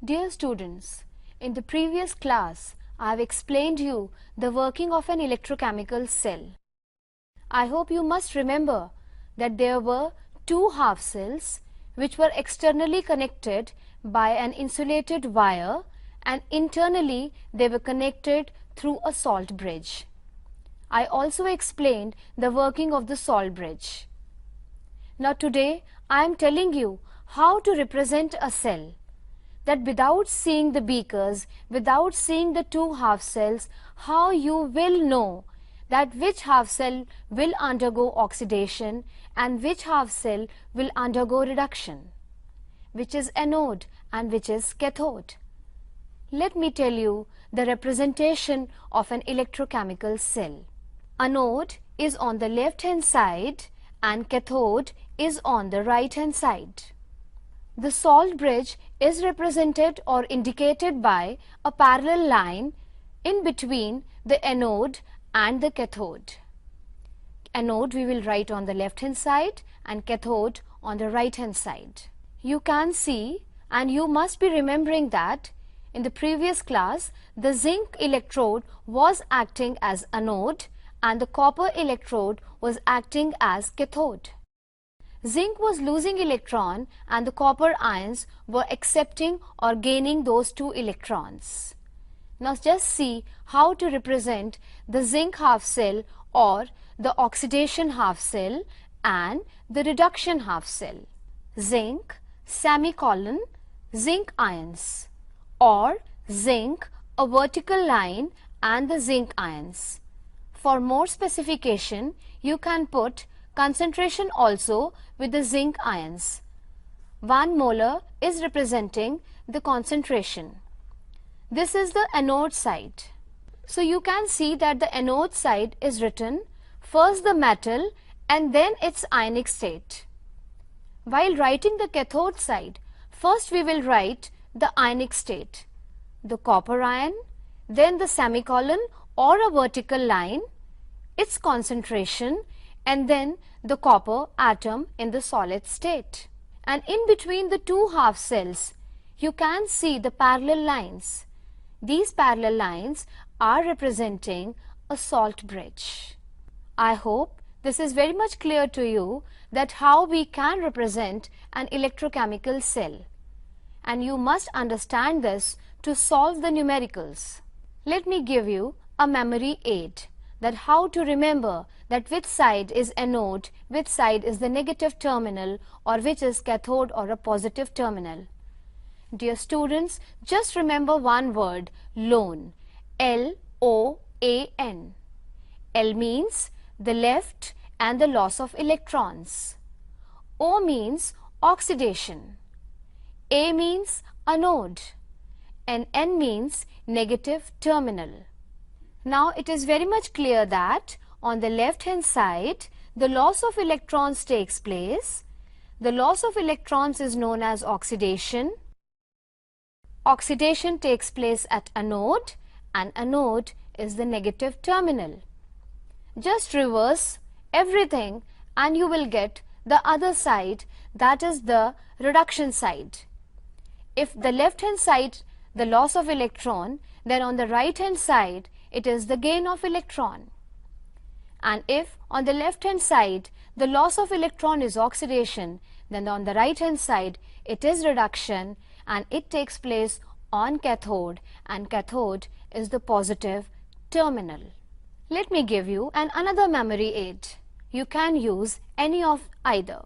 Dear students, in the previous class, I have explained you the working of an electrochemical cell. I hope you must remember that there were two half cells which were externally connected by an insulated wire and internally they were connected through a salt bridge. I also explained the working of the salt bridge. Now today I am telling you how to represent a cell, that without seeing the beakers, without seeing the two half cells, how you will know that which half cell will undergo oxidation and which half cell will undergo reduction, which is anode and which is cathode. Let me tell you the representation of an electrochemical cell. Anode is on the left hand side and cathode is on the right hand side. The salt bridge is represented or indicated by a parallel line in between the anode and the cathode. Anode we will write on the left hand side and cathode on the right hand side. You can see and you must be remembering that in the previous class the zinc electrode was acting as anode and the copper electrode was acting as cathode. Zinc was losing electron and the copper ions were accepting or gaining those two electrons. Now just see how to represent the zinc half cell or the oxidation half cell and the reduction half cell. Zinc, semicolon, zinc ions, or zinc, a vertical line and the zinc ions. For more specification, you can put concentration also with the zinc ions. 1 molar is representing the concentration. This is the anode side. So you can see that the anode side is written first the metal and then its ionic state. While writing the cathode side, first we will write the ionic state, the copper ion, then the semicolon or a vertical line, its concentration, and then the copper atom in the solid state. And in between the two half cells, you can see the parallel lines. These parallel lines are representing a salt bridge. I hope this is very much clear to you that how we can represent an electrochemical cell. And you must understand this to solve the numericals. Let me give you a memory aid, that how to remember that which side is anode, which side is the negative terminal, or which is cathode or a positive terminal. Dear students, just remember one word, lone, L-O-A-N. L means the left and the loss of electrons. O means oxidation. A means anode. And N means negative terminal. Now it is very much clear that on the left hand side the loss of electrons takes place. The loss of electrons is known as oxidation. Oxidation takes place at anode and anode is the negative terminal. Just reverse everything and you will get the other side, that is the reduction side. If the left hand side the loss of electron, then on the right hand side it is the gain of electron. And if on the left hand side the loss of electron is oxidation, then on the right hand side it is reduction and it takes place on cathode, and cathode is the positive terminal. Let me give you another memory aid. You can use any of either.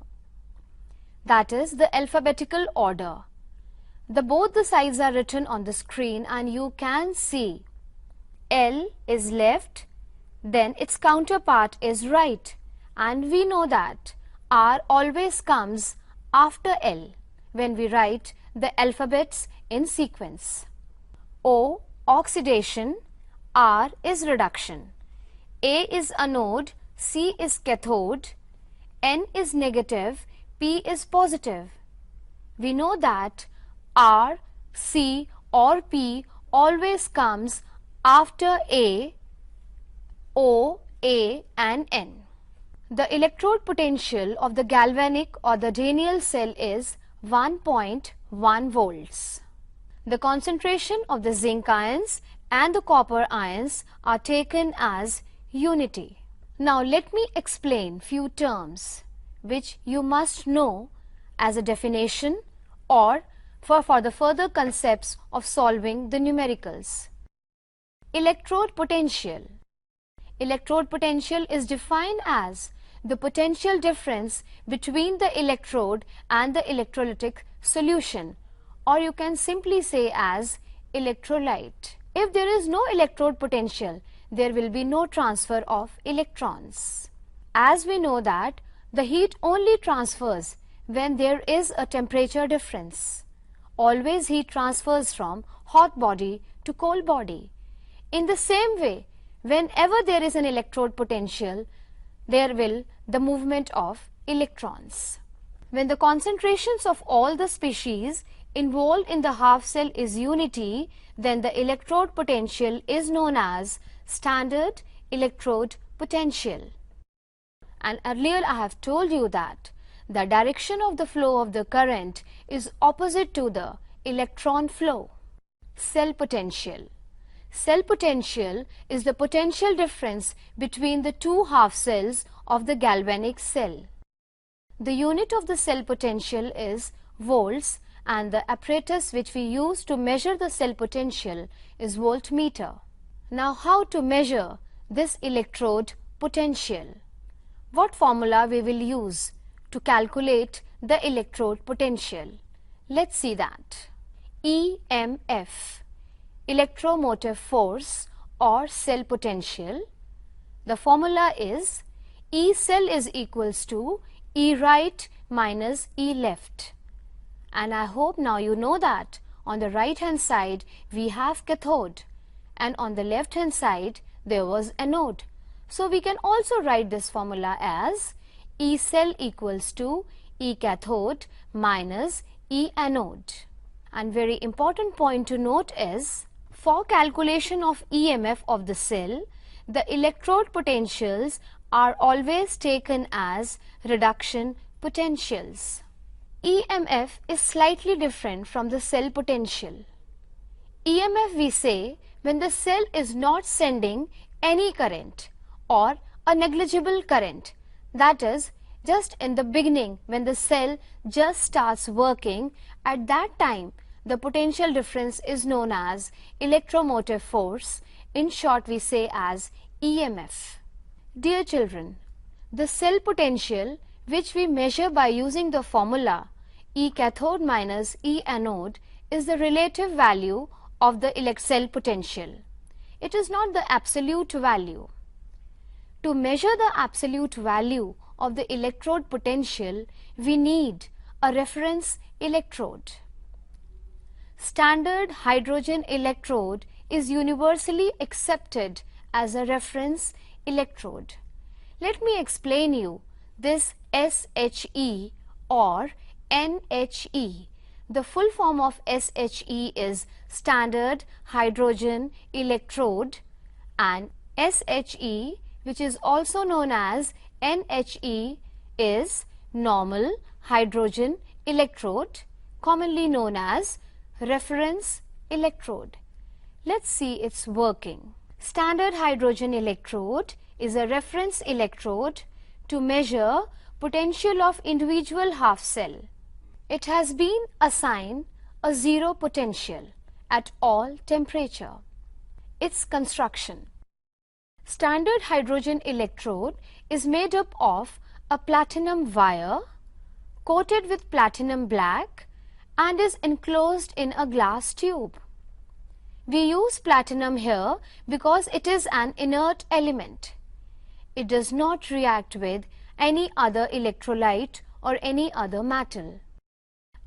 That is the alphabetical order. Both the sides are written on the screen and you can see L is left, then its counterpart is right, and we know that R always comes after L when we write the alphabets in sequence. O, oxidation, R is reduction, A is anode, C is cathode, N is negative, P is positive. We know that R, C or P always comes after A, O, A and N. The electrode potential of the galvanic or the Daniell cell is 1.1 volts. The concentration of the zinc ions and the copper ions are taken as unity. Now let me explain few terms which you must know as a definition or for the further concepts of solving the numericals. Electrode potential. Electrode potential is defined as the potential difference between the electrode and the electrolytic solution, or you can simply say as electrolyte. If there is no electrode potential, there will be no transfer of electrons. As we know that the heat only transfers when there is a temperature difference. Always heat transfers from hot body to cold body. In the same way, whenever there is an electrode potential, there will the movement of electrons. When the concentrations of all the species involved in the half cell is unity, then the electrode potential is known as standard electrode potential. And earlier I have told you that the direction of the flow of the current is opposite to the electron flow. Cell potential. Cell potential is the potential difference between the two half cells of the galvanic cell. The unit of the cell potential is volts, and the apparatus which we use to measure the cell potential is voltmeter. Now how to measure this electrode potential? What formula we will use to calculate the electrode potential? Let's see that. EMF, electromotive force or cell potential. The formula is E cell is equals to E right minus E left. And I hope now you know that on the right hand side we have cathode and on the left hand side there was anode. So we can also write this formula as E cell equals to E cathode minus E anode. And very important point to note is, for calculation of EMF of the cell, the electrode potentials are always taken as reduction potentials. EMF is slightly different from the cell potential. EMF we say when the cell is not sending any current or a negligible current, that is just in the beginning when the cell just starts working, at that time the potential difference is known as electromotive force. In short we say as EMF. Dear children, the cell potential which we measure by using the formula E cathode minus E anode is the relative value of the cell potential. It is not the absolute value. To measure the absolute value of the electrode potential, we need a reference electrode. Standard hydrogen electrode is universally accepted as a reference electrode. Let me explain you this SHE or NHE. The full form of SHE is standard hydrogen electrode, and SHE, which is also known as NHE, is normal hydrogen electrode, commonly known as reference electrode. Let's see its working. Standard hydrogen electrode is a reference electrode to measure potential of individual half cell. It has been assigned a zero potential at all temperature. Its construction. Standard hydrogen electrode is made up of a platinum wire coated with platinum black and is enclosed in a glass tube. We use platinum here because it is an inert element. It does not react with any other electrolyte or any other metal.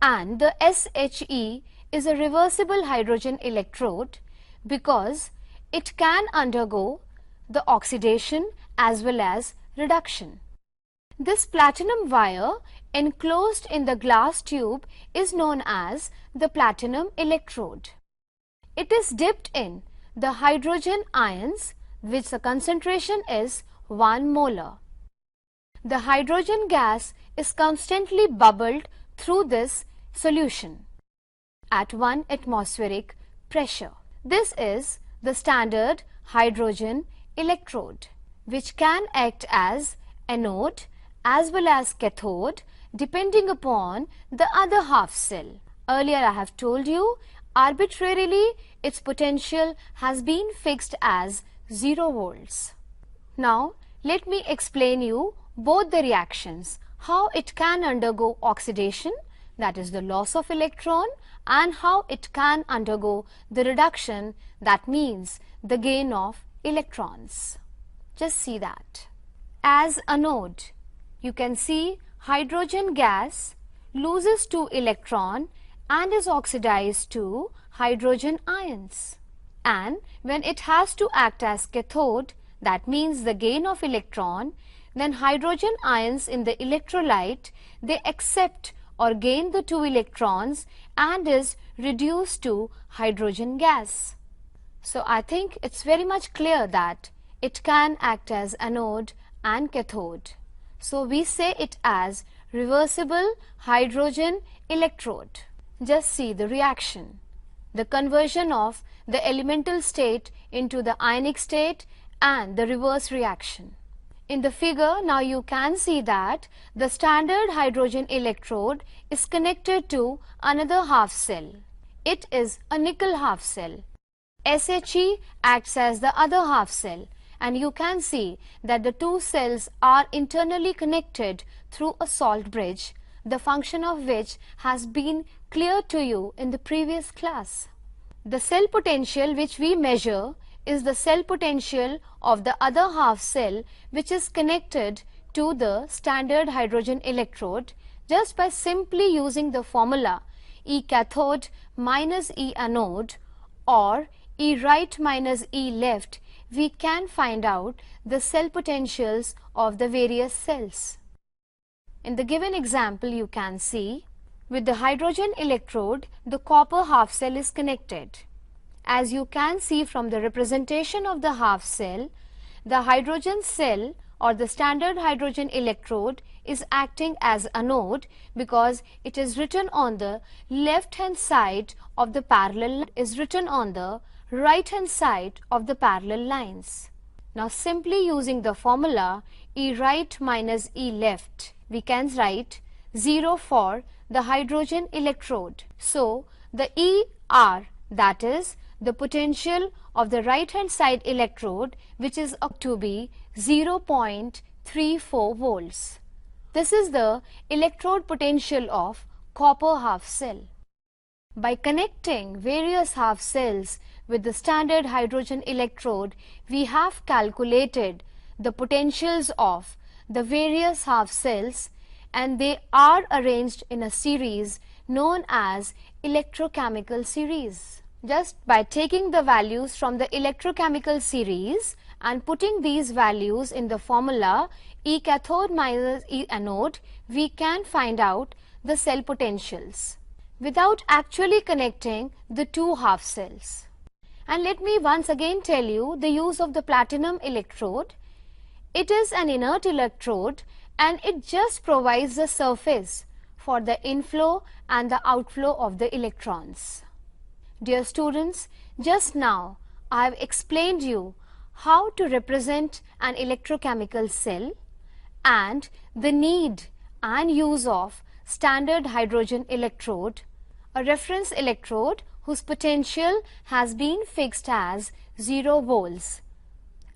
And the SHE is a reversible hydrogen electrode because it can undergo the oxidation as well as reduction. This platinum wire enclosed in the glass tube is known as the platinum electrode. It is dipped in the hydrogen ions, which the concentration is 1 molar. The hydrogen gas is constantly bubbled through this solution, at 1 atmospheric pressure. This is the standard hydrogen electrode, which can act as anode as well as cathode depending upon the other half cell. Earlier I have told you, arbitrarily its potential has been fixed as 0 volts. Now let me explain you both the reactions, how it can undergo oxidation, that is the loss of electron, and how it can undergo the reduction, that means the gain of electrons. Just see that. As anode, you can see hydrogen gas loses 2 electron and is oxidized to hydrogen ions. And when it has to act as cathode, that means the gain of electron, then hydrogen ions in the electrolyte, they accept or gain the 2 electrons and is reduced to hydrogen gas. So I think it's very much clear that it can act as anode and cathode. So we say it as reversible hydrogen electrode. Just see the reaction, the conversion of the elemental state into the ionic state and the reverse reaction. In the figure, now you can see that the standard hydrogen electrode is connected to another half cell. It is a nickel half cell. SHE acts as the other half cell, and you can see that the two cells are internally connected through a salt bridge, the function of which has been clear to you in the previous class. The cell potential which we measure is the cell potential of the other half cell which is connected to the standard hydrogen electrode just by simply using the formula E cathode minus E anode or E right minus E left. We can find out the cell potentials of the various cells. In the given example, you can see with the hydrogen electrode, the copper half cell is connected. As you can see from the representation of the half cell, the hydrogen cell or the standard hydrogen electrode is acting as anode because it is written on the left hand side of the parallel, is written on the right hand side of the parallel lines. Now simply using the formula E right minus E left, we can write 0 for the hydrogen electrode. So the ER, that is the potential of the right hand side electrode, which is up to be 0.34 volts. This is the electrode potential of copper half cell. By connecting various half cells with the standard hydrogen electrode, we have calculated the potentials of the various half cells, and they are arranged in a series known as electrochemical series. Just by taking the values from the electrochemical series and putting these values in the formula E cathode minus E anode, we can find out the cell potentials without actually connecting the two half cells. And let me once again tell you the use of the platinum electrode. It is an inert electrode and it just provides the surface for the inflow and the outflow of the electrons. Dear students, just now I have explained you how to represent an electrochemical cell and the need and use of standard hydrogen electrode, a reference electrode whose potential has been fixed as 0 volts,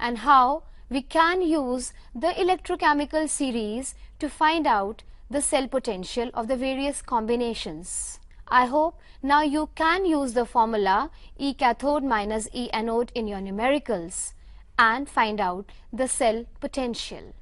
and how we can use the electrochemical series to find out the cell potential of the various combinations. I hope now you can use the formula E cathode minus E anode in your numericals and find out the cell potential.